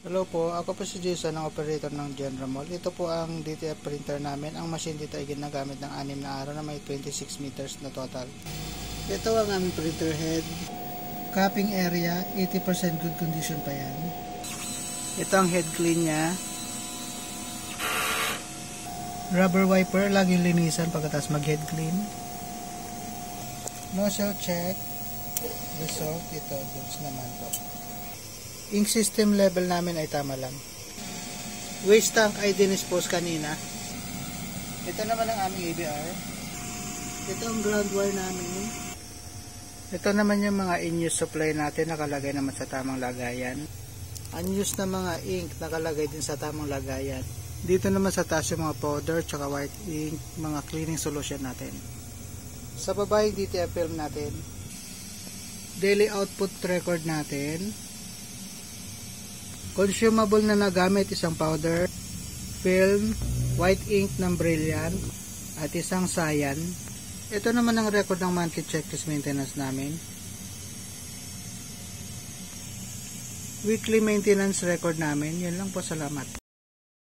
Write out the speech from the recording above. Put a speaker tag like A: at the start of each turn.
A: Hello po, ako po si Jason, ang operator ng Genramol. Ito po ang DTF printer namin. Ang machine dito ay ginagamit ng 6 na araw na may 26 meters na total. Ito ang aming printer head. Cupping area, 80% good condition pa yan. Ito ang head clean niya. Rubber wiper, laging linisan pagkatapos mag head clean. Nozzle check. Result, ito, goods naman po. Ink system level namin ay tama lang. Waste tank ay dinispose kanina. Ito naman ang aming ABR. Ito ang ground wire namin. Ito naman yung mga in-use supply natin, nakalagay naman sa tamang lagayan. Unused na mga ink, nakalagay din sa tamang lagayan. Dito naman sa taas yung mga powder tsaka white ink, mga cleaning solution natin. Sa baba yung DTF film natin. Daily output record natin. Consumable na nagamit, isang powder, film, white ink ng Brilliant, at isang Cyan. Ito naman ang record ng monthly checklist maintenance namin. Weekly maintenance record namin. Yan lang po, salamat.